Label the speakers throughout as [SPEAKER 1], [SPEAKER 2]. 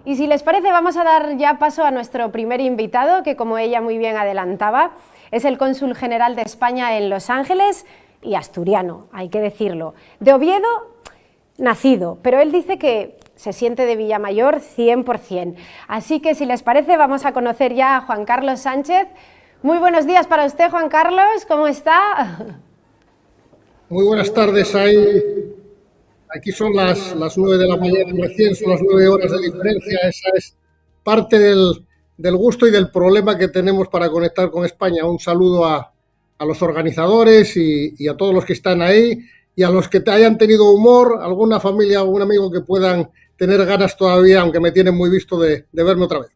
[SPEAKER 1] Y si les parece, vamos a dar ya paso a nuestro primer invitado, que como ella muy bien adelantaba, es el cónsul general de España en Los Ángeles y asturiano, hay que decirlo. De Oviedo, nacido, pero él dice que se siente de Villamayor 100%. Así que si les parece, vamos a conocer ya a Juan Carlos Sánchez. Muy buenos días para usted, Juan Carlos, ¿cómo está?
[SPEAKER 2] Muy buenas tardes, aquí son las 9 de la mañana recién, son las 9 horas de diferencia, esa es parte del gusto y del problema que tenemos para conectar con España. Un saludo a los organizadores y a todos los que están ahí y a los que hayan tenido humor, alguna familia, algún amigo que puedan tener ganas todavía, aunque me tienen muy visto de verme otra vez.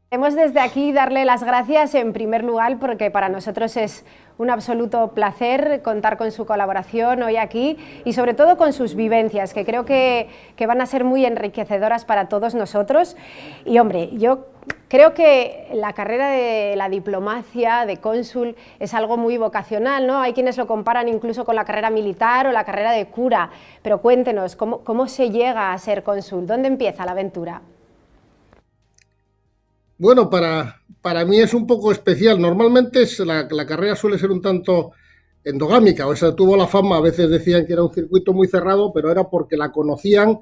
[SPEAKER 1] Queremos desde aquí darle las gracias en primer lugar porque para nosotros es un absoluto placer contar con su colaboración hoy aquí y sobre todo con sus vivencias, que creo que van a ser muy enriquecedoras para todos nosotros. Y hombre, yo creo que la carrera de la diplomacia, de cónsul, es algo muy vocacional, ¿no? Hay quienes lo comparan incluso con la carrera militar o la carrera de cura, pero cuéntenos, ¿cómo se llega a ser cónsul? ¿Dónde empieza la aventura?
[SPEAKER 2] Bueno, para mí es un poco especial. Normalmente la carrera suele ser un tanto endogámica, o sea, tuvo la fama, a veces decían que era un circuito muy cerrado, pero era porque la conocían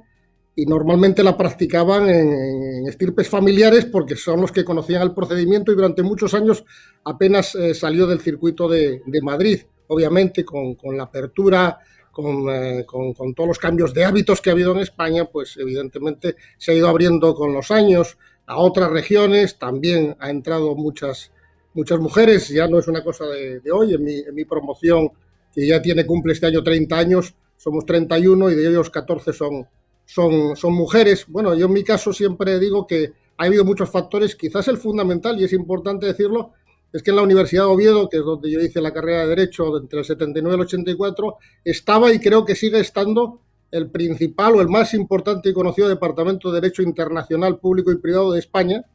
[SPEAKER 2] y normalmente la practicaban en estirpes familiares porque son los que conocían el procedimiento y durante muchos años apenas salió del circuito de Madrid, obviamente con la apertura, con todos los cambios de hábitos que ha habido en España, pues evidentemente se ha ido abriendo con los años a otras regiones, también ha entrado muchas mujeres, ya no es una cosa de hoy, en mi promoción, que ya cumple este año 30 años, somos 31 y de ellos 14 son mujeres. Bueno, yo en mi caso siempre digo que ha habido muchos factores, quizás el fundamental, y es importante decirlo, es que en la Universidad de Oviedo, que es donde yo hice la carrera de Derecho entre el 79 y el 84, estaba y creo que sigue estando el principal o el más importante y conocido departamento de Derecho Internacional Público y Privado de España,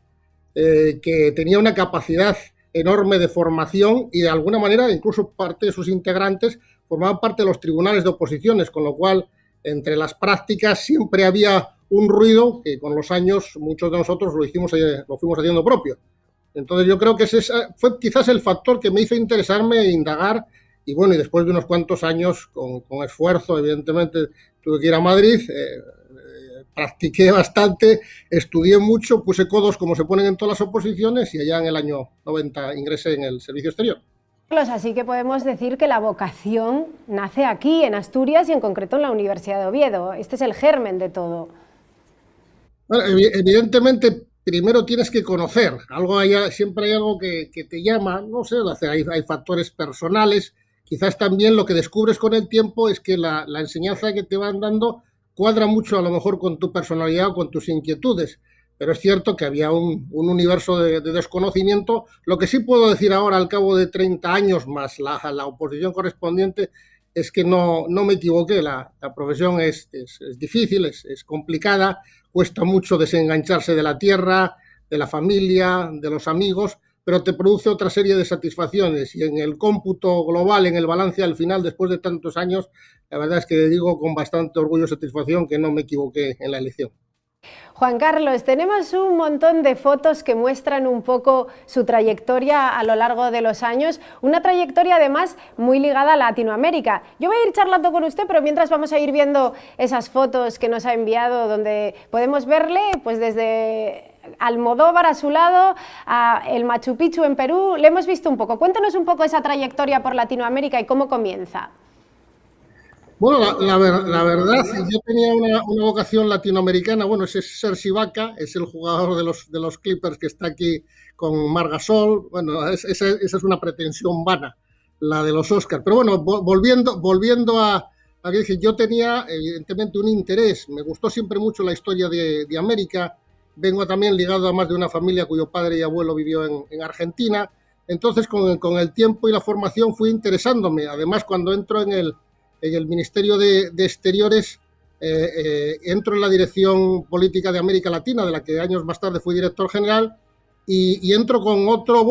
[SPEAKER 2] que tenía una capacidad enorme de formación y de alguna manera incluso parte de sus integrantes formaban parte de los tribunales de oposiciones, con lo cual entre las prácticas siempre había un ruido que con los años muchos de nosotros lo fuimos haciendo propio. Entonces yo creo que ese fue quizás el factor que me hizo interesarme e indagar y bueno, y después de unos cuantos años con esfuerzo, evidentemente tuve que ir a Madrid, practiqué bastante, estudié mucho, puse codos como se ponen en todas las oposiciones y allá en el año 90 ingresé en el servicio exterior.
[SPEAKER 1] Así que podemos decir que la vocación nace aquí, en Asturias y en concreto en la Universidad de Oviedo. Este es el germen de todo.
[SPEAKER 2] Bueno, evidentemente, primero tienes que conocer. Siempre hay algo que te llama, no sé, hay factores personales. Quizás también lo que descubres con el tiempo es que la enseñanza que te van dando cuadra mucho a lo mejor con tu personalidad o con tus inquietudes. Pero es cierto que había un universo de desconocimiento. Lo que sí puedo decir ahora, al cabo de 30 años más la oposición correspondiente, es que no me equivoqué. La profesión es difícil, es complicada, cuesta mucho desengancharse de la tierra, de la familia, de los amigos, pero te produce otra serie de satisfacciones y en el cómputo global, en el balance al final, después de tantos años, la verdad es que digo con bastante orgullo y satisfacción que no me equivoqué en la elección.
[SPEAKER 1] Juan Carlos, tenemos un montón de fotos que muestran un poco su trayectoria a lo largo de los años, una trayectoria además muy ligada a Latinoamérica. Yo voy a ir charlando con usted, pero mientras vamos a ir viendo esas fotos que nos ha enviado, donde podemos verle pues desde Almodóvar a su lado, a el Machu Picchu en Perú, le hemos visto un poco. Cuéntanos un poco esa trayectoria por Latinoamérica y cómo comienza.
[SPEAKER 2] Bueno, la verdad, yo tenía una vocación latinoamericana. Bueno, ese es Serge Ibaka, es el jugador de los Clippers que está aquí con Marc Gasol. Bueno, esa es una pretensión vana, la de los Oscars. Pero bueno, volviendo a que dije, yo tenía evidentemente un interés. Me gustó siempre mucho la historia de América. Vengo también ligado a más de una familia cuyo padre y abuelo vivió en Argentina. Entonces, con el tiempo y la formación fui interesándome. Además, cuando entro en el Ministerio de Exteriores, entro en la Dirección Política de América Latina, de la que años más tarde fui director general, y entro con otro,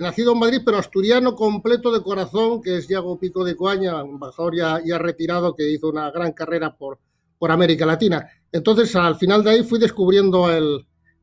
[SPEAKER 2] nacido en Madrid, pero asturiano completo de corazón, que es Yago Pico de Coaña, embajador ya retirado, que hizo una gran carrera por por América Latina. Entonces, al final de ahí fui descubriendo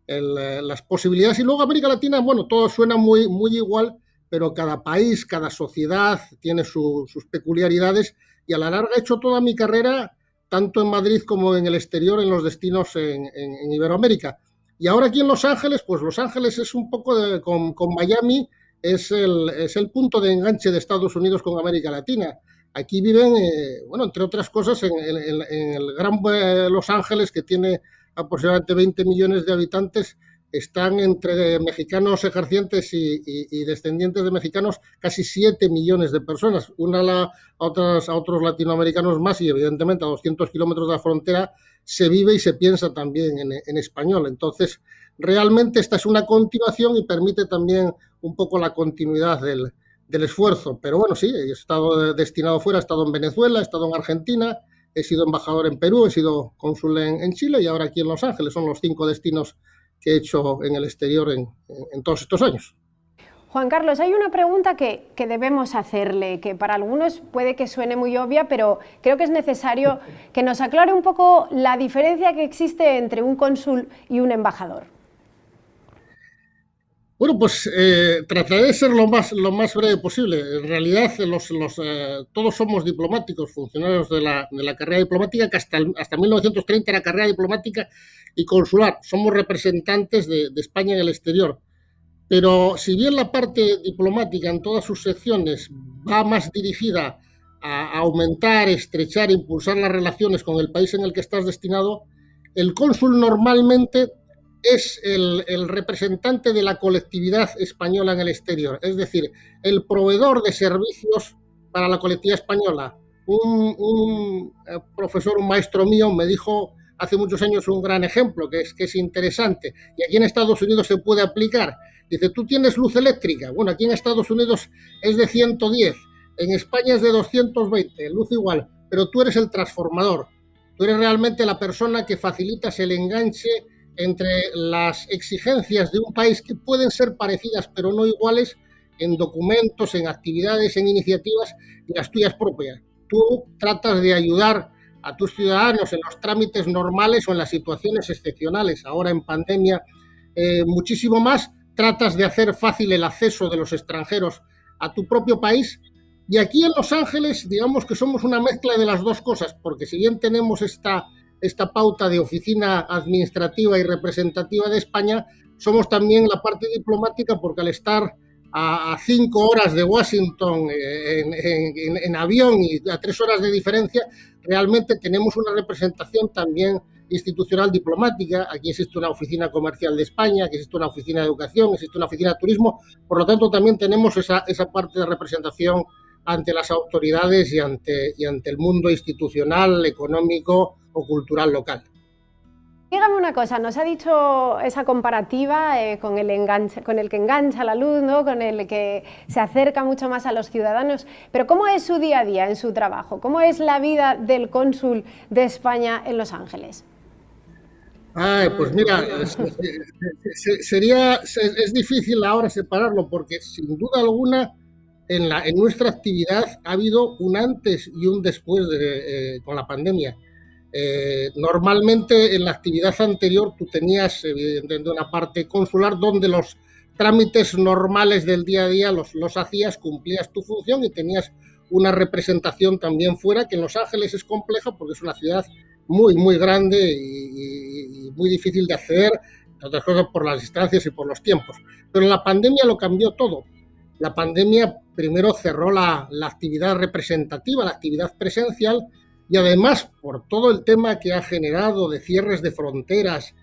[SPEAKER 2] las posibilidades. Y luego América Latina, bueno, todo suena muy, muy igual, pero cada país, cada sociedad tiene sus peculiaridades. Y a la larga he hecho toda mi carrera, tanto en Madrid como en el exterior, en los destinos en Iberoamérica. Y ahora aquí en Los Ángeles, pues Los Ángeles es un poco con Miami, es el punto de enganche de Estados Unidos con América Latina. Aquí viven, bueno, entre otras cosas, en el gran Los Ángeles, que tiene aproximadamente 20 millones de habitantes, están entre mexicanos ejercientes y descendientes de mexicanos casi 7 millones de personas. A otros latinoamericanos más y evidentemente a 200 kilómetros de la frontera se vive y se piensa también en español. Entonces, realmente esta es una continuación y permite también un poco la continuidad del esfuerzo. Pero bueno, sí, he estado destinado fuera, he estado en Venezuela, he estado en Argentina, he sido embajador en Perú, he sido cónsul en Chile y ahora aquí en Los Ángeles. Son los 5 destinos que he hecho en el exterior en todos estos años.
[SPEAKER 1] Juan Carlos, hay una pregunta que debemos hacerle, que para algunos puede que suene muy obvia, pero creo que es necesario que nos aclare un poco la diferencia que existe entre un cónsul y un embajador.
[SPEAKER 2] Bueno, pues trataré de ser lo más breve posible. En realidad, todos somos diplomáticos, funcionarios de la carrera diplomática, que hasta 1930 era carrera diplomática y consular. Somos representantes de España en el exterior. Pero si bien la parte diplomática en todas sus secciones va más dirigida a aumentar, estrechar, impulsar las relaciones con el país en el que estás destinado, el cónsul normalmente es el representante de la colectividad española en el exterior, es decir, el proveedor de servicios para la colectividad española. Un profesor, un maestro mío, me dijo hace muchos años un gran ejemplo que es interesante y aquí en Estados Unidos se puede aplicar. Dice, tú tienes luz eléctrica. Bueno, aquí en Estados Unidos es de 110, en España es de 220, luz igual, pero tú eres el transformador. Tú eres realmente la persona que facilitas el enganche entre las exigencias de un país que pueden ser parecidas pero no iguales en documentos, en actividades, en iniciativas y las tuyas propias. Tú tratas de ayudar a tus ciudadanos en los trámites normales o en las situaciones excepcionales. Ahora en pandemia muchísimo más. Tratas de hacer fácil el acceso de los extranjeros a tu propio país. Y aquí en Los Ángeles, digamos que somos una mezcla de las dos cosas, porque si bien tenemos esta pauta de oficina administrativa y representativa de España, somos también la parte diplomática, porque al estar a 5 horas de Washington en avión y a 3 horas de diferencia, realmente tenemos una representación también institucional diplomática. Aquí existe una oficina comercial de España, aquí existe una oficina de educación, existe una oficina de turismo, por lo tanto también tenemos esa parte de representación ante las autoridades y ante el mundo institucional, económico o cultural local.
[SPEAKER 1] Dígame una cosa, nos ha dicho esa comparativa con el que engancha la luz, ¿no? Con el que se acerca mucho más a los ciudadanos, pero ¿cómo es su día a día en su trabajo? ¿Cómo es la vida del cónsul de España en Los Ángeles?
[SPEAKER 2] Pues mira, es difícil ahora separarlo porque sin duda alguna en nuestra actividad ha habido un antes y un después con la pandemia. Normalmente en la actividad anterior tú tenías evidentemente una parte consular donde los trámites normales del día a día los hacías, cumplías tu función y tenías una representación también fuera, que en Los Ángeles es compleja porque es una ciudad muy, muy grande y muy difícil de acceder, entre otras cosas por las distancias y por los tiempos. Pero la pandemia lo cambió todo. La pandemia primero cerró la actividad representativa, la actividad presencial, y además por todo el tema que ha generado de cierres de fronteras,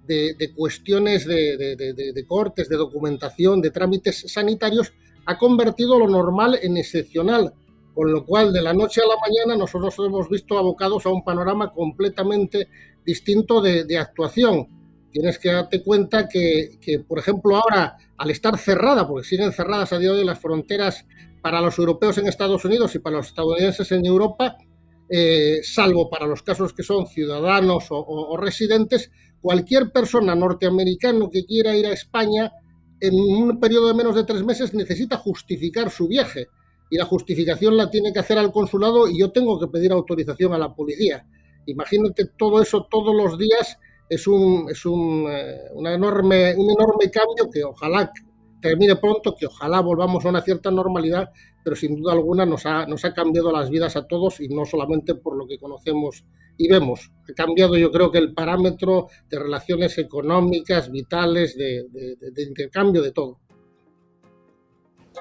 [SPEAKER 2] de cuestiones de cortes, de documentación, de trámites sanitarios, ha convertido lo normal en excepcional, con lo cual de la noche a la mañana nosotros nos hemos visto abocados a un panorama completamente distinto de actuación. Tienes que darte cuenta que, por ejemplo, ahora, al estar cerrada, porque siguen cerradas a día de hoy las fronteras para los europeos en Estados Unidos y para los estadounidenses en Europa, salvo para los casos que son ciudadanos o residentes, cualquier persona norteamericana que quiera ir a España en un periodo de menos de 3 meses necesita justificar su viaje y la justificación la tiene que hacer al consulado y yo tengo que pedir autorización a la policía. Imagínate todo eso todos los días, un enorme cambio que ojalá termine pronto, que ojalá volvamos a una cierta normalidad, pero sin duda alguna nos ha cambiado las vidas a todos y no solamente por lo que conocemos y vemos. Ha cambiado, yo creo, que el parámetro de relaciones económicas, vitales, de intercambio, de todo.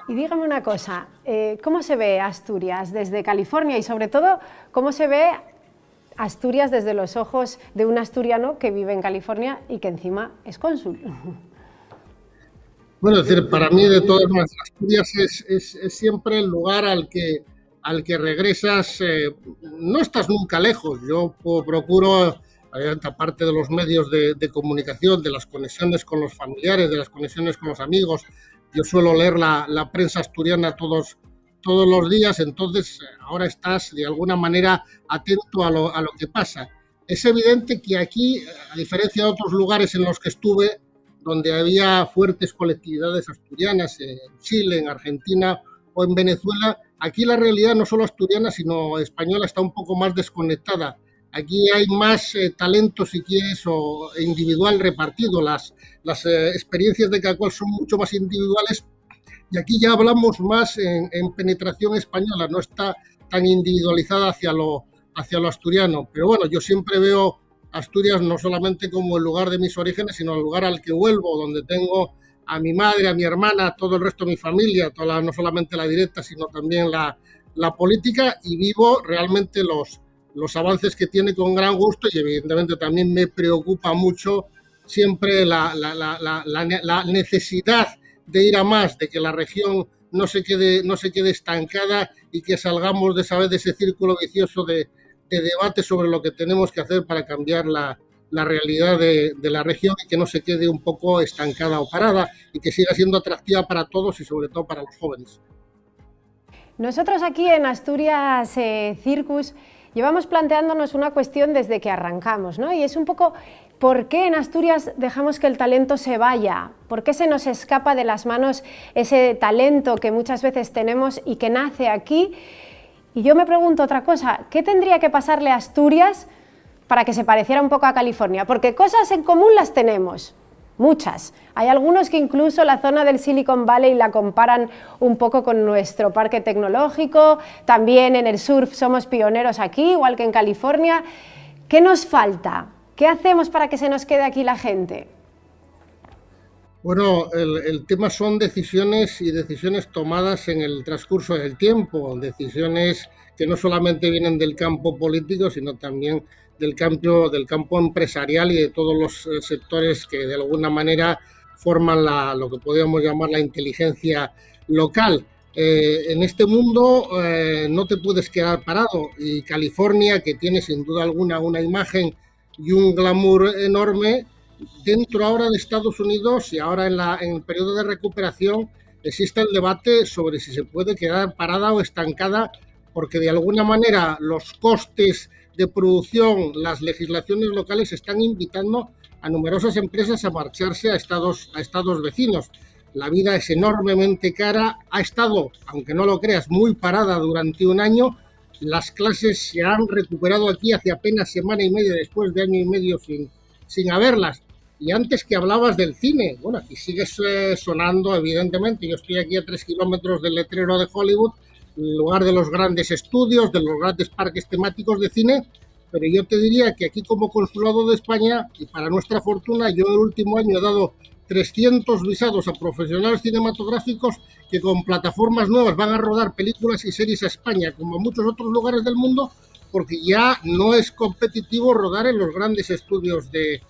[SPEAKER 1] Y dígame una cosa, ¿cómo se ve Asturias desde California y sobre todo cómo se ve Asturias desde los ojos de un asturiano que vive en California y que encima es cónsul?
[SPEAKER 2] Bueno, es decir, para mí de todas maneras Asturias es siempre el lugar al que regresas, no estás nunca lejos. Yo procuro, aparte de los medios de comunicación, de las conexiones con los familiares, de las conexiones con los amigos, yo suelo leer la prensa asturiana todos los días, entonces ahora estás de alguna manera atento a lo que pasa. Es evidente que aquí, a diferencia de otros lugares en los que estuve, donde había fuertes colectividades asturianas, en Chile, en Argentina o en Venezuela, aquí la realidad no solo asturiana, sino española está un poco más desconectada. Aquí hay más talento, si quieres, o individual repartido. Las experiencias de cada cual son mucho más individuales y aquí ya hablamos más en penetración española, no está tan individualizada hacia lo asturiano. Pero bueno, yo siempre veo Asturias no solamente como el lugar de mis orígenes, sino el lugar al que vuelvo, donde tengo a mi madre, a mi hermana, a todo el resto de mi familia, no solamente la directa, sino también la política, y vivo realmente los avances que tiene con gran gusto, y evidentemente también me preocupa mucho siempre la necesidad de ir a más, de que la región no se quede estancada y que salgamos de ese círculo vicioso de debate sobre lo que tenemos que hacer para cambiar la realidad de la región y que no se quede un poco estancada o parada y que siga siendo atractiva para todos y sobre todo para los jóvenes.
[SPEAKER 1] Nosotros aquí en Asturias Circus llevamos planteándonos una cuestión desde que arrancamos, ¿no? Y es un poco ¿por qué en Asturias dejamos que el talento se vaya? ¿Por qué se nos escapa de las manos ese talento que muchas veces tenemos y que nace aquí? Y yo me pregunto otra cosa, ¿qué tendría que pasarle a Asturias para que se pareciera un poco a California? Porque cosas en común las tenemos, muchas. Hay algunos que incluso la zona del Silicon Valley la comparan un poco con nuestro parque tecnológico, también en el surf somos pioneros aquí, igual que en California. ¿Qué nos falta? ¿Qué hacemos para que se nos quede aquí la gente?
[SPEAKER 2] Bueno, el tema son decisiones tomadas en el transcurso del tiempo, decisiones que no solamente vienen del campo político, sino también del campo empresarial y de todos los sectores que de alguna manera forman lo que podríamos llamar la inteligencia local. En este mundo no te puedes quedar parado, y California, que tiene sin duda alguna una imagen y un glamour enorme, dentro ahora de Estados Unidos y ahora en el periodo de recuperación existe el debate sobre si se puede quedar parada o estancada, porque de alguna manera los costes de producción, las legislaciones locales están invitando a numerosas empresas a marcharse a estados vecinos. La vida es enormemente cara, ha estado, aunque no lo creas, muy parada durante un año. Las clases se han recuperado aquí hace apenas semana y media, después de año y medio sin haberlas. Y antes que hablabas del cine, bueno, aquí sigue sonando, evidentemente. Yo estoy aquí a 3 kilómetros del letrero de Hollywood, el lugar de los grandes estudios, de los grandes parques temáticos de cine, pero yo te diría que aquí como Consulado de España, y para nuestra fortuna, yo el último año he dado 300 visados a profesionales cinematográficos que con plataformas nuevas van a rodar películas y series a España, como en muchos otros lugares del mundo, porque ya no es competitivo rodar en los grandes estudios de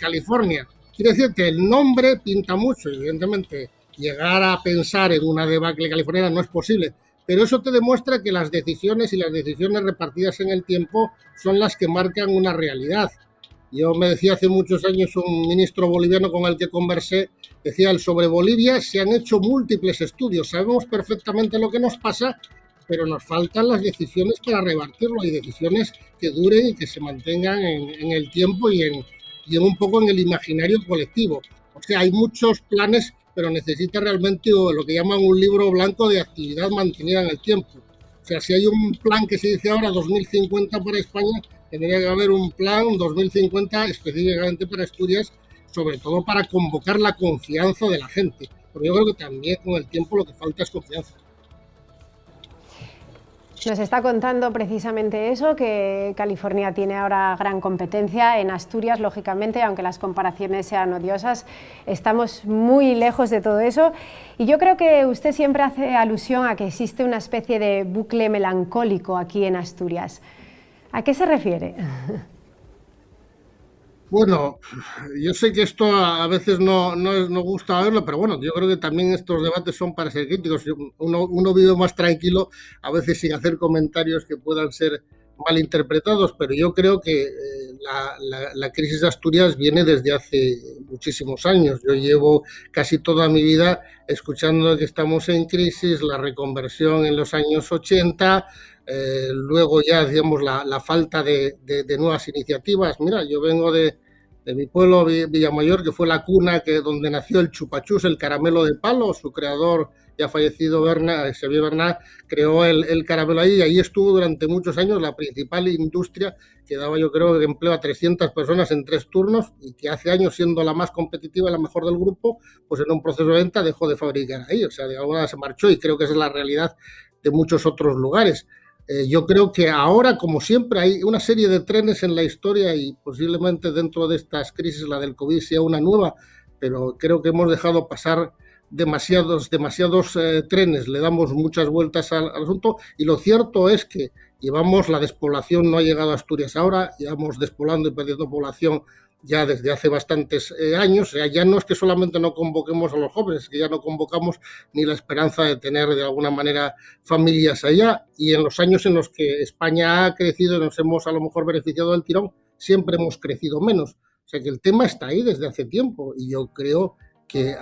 [SPEAKER 2] California. Quiero decirte, el nombre pinta mucho, evidentemente. Llegar a pensar en una debacle californiana no es posible, pero eso te demuestra que las decisiones repartidas en el tiempo son las que marcan una realidad. Yo me decía hace muchos años un ministro boliviano con el que conversé, decía, sobre Bolivia se han hecho múltiples estudios, sabemos perfectamente lo que nos pasa, pero nos faltan las decisiones para revertirlo, y decisiones que duren y que se mantengan en el tiempo y en un poco en el imaginario colectivo. O sea, hay muchos planes, pero necesita realmente lo que llaman un libro blanco de actividad mantenida en el tiempo. O sea, si hay un plan que se dice ahora 2050 para España, Tendría que haber un plan 2050 específicamente para Asturias, sobre todo para convocar la confianza de la gente. Porque yo creo que también con el tiempo lo que falta es confianza.
[SPEAKER 1] Nos está contando precisamente eso, que California tiene ahora gran competencia en Asturias, lógicamente, aunque las comparaciones sean odiosas, estamos muy lejos de todo eso. Y yo creo que usted siempre hace alusión a que existe una especie de bucle melancólico aquí en Asturias. ¿A qué se refiere?
[SPEAKER 2] Bueno, yo sé que esto a veces no gusta verlo, pero bueno, yo creo que también estos debates son para ser críticos. Uno vive más tranquilo, a veces sin hacer comentarios que puedan ser malinterpretados, pero yo creo que la crisis de Asturias viene desde hace muchísimos años. Yo llevo casi toda mi vida escuchando que estamos en crisis, la reconversión en los años 80. Luego ya, digamos, la falta de nuevas iniciativas. Mira, yo vengo de mi pueblo, Villamayor, que fue la cuna donde nació el chupachús, el caramelo de palo. Su creador, ya fallecido, Xavier Bernat, creó el caramelo ahí, y ahí estuvo durante muchos años la principal industria, que daba, yo creo, de empleo a 300 personas en 3 turnos, y que hace años, siendo la más competitiva y la mejor del grupo, pues en un proceso de venta dejó de fabricar ahí. O sea, de alguna manera se marchó, y creo que esa es la realidad de muchos otros lugares. Yo creo que ahora, como siempre, hay una serie de trenes en la historia, y posiblemente dentro de estas crisis la del COVID sea una nueva, pero creo que hemos dejado pasar demasiados trenes, le damos muchas vueltas al asunto, y lo cierto es que la despoblación no ha llegado a Asturias ahora, llevamos despoblando y perdiendo población ya desde hace bastantes años. O sea, ya no es que solamente no convoquemos a los jóvenes, que ya no convocamos ni la esperanza de tener de alguna manera familias allá, y en los años en los que España ha crecido y nos hemos a lo mejor beneficiado del tirón, siempre hemos crecido menos. O sea que el tema está ahí desde hace tiempo, y yo creo que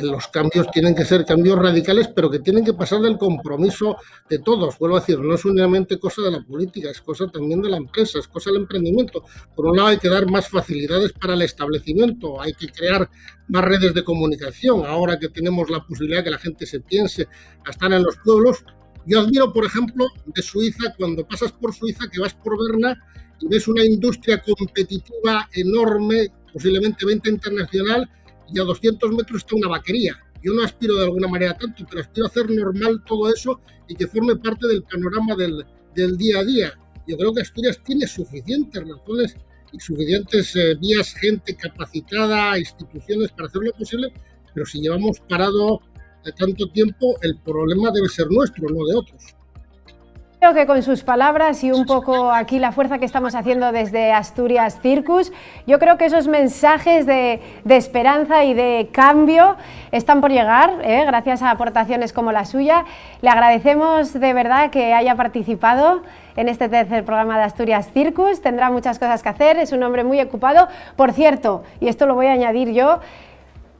[SPEAKER 2] los cambios tienen que ser cambios radicales, pero que tienen que pasar del compromiso de todos. Vuelvo a decir, no es únicamente cosa de la política, es cosa también de la empresa, es cosa del emprendimiento. Por un lado, hay que dar más facilidades para el establecimiento, hay que crear más redes de comunicación. Ahora que tenemos la posibilidad de que la gente se piense a estar en los pueblos, yo admiro, por ejemplo, de Suiza, cuando pasas por Suiza, que vas por Berna y ves una industria competitiva enorme, posiblemente venta internacional, y a 200 metros está una vaquería. Yo no aspiro de alguna manera tanto, pero aspiro a hacer normal todo eso y que forme parte del panorama del día a día. Yo creo que Asturias tiene suficientes razones y suficientes vías, gente capacitada, instituciones para hacer lo posible, pero si llevamos parado tanto tiempo, el problema debe ser nuestro, no de otros.
[SPEAKER 1] Creo que con sus palabras y un poco aquí la fuerza que estamos haciendo desde Asturias Circus, yo creo que esos mensajes de esperanza y de cambio están por llegar, gracias a aportaciones como la suya. Le agradecemos de verdad que haya participado en este tercer programa de Asturias Circus. Tendrá muchas cosas que hacer, es un hombre muy ocupado. Por cierto, y esto lo voy a añadir yo,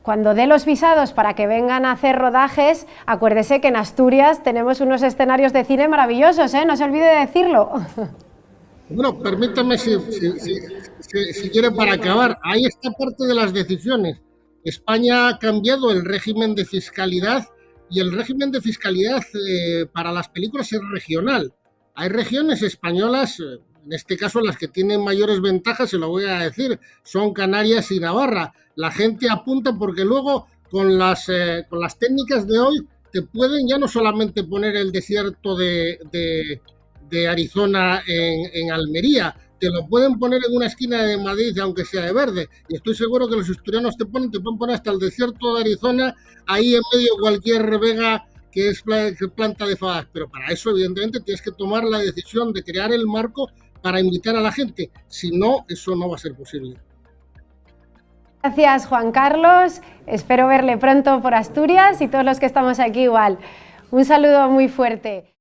[SPEAKER 1] cuando dé los visados para que vengan a hacer rodajes, acuérdese que en Asturias tenemos unos escenarios de cine maravillosos, no se olvide de decirlo.
[SPEAKER 2] Bueno, permítame, si quiere, para acabar, ahí está parte de las decisiones. España ha cambiado el régimen de fiscalidad, y el régimen de fiscalidad para las películas es regional. Hay regiones españolas, en este caso las que tienen mayores ventajas, se lo voy a decir, son Canarias y Navarra. La gente apunta porque luego con las técnicas de hoy te pueden ya no solamente poner el desierto de Arizona en Almería, te lo pueden poner en una esquina de Madrid, aunque sea de verde, y estoy seguro que los asturianos te pueden poner hasta el desierto de Arizona, ahí en medio de cualquier vega que es planta de fagas. Pero para eso, evidentemente, tienes que tomar la decisión de crear el marco para invitar a la gente. Si no, eso no va a ser posible.
[SPEAKER 1] Gracias, Juan Carlos. Espero verle pronto por Asturias, y todos los que estamos aquí igual. Un saludo muy fuerte.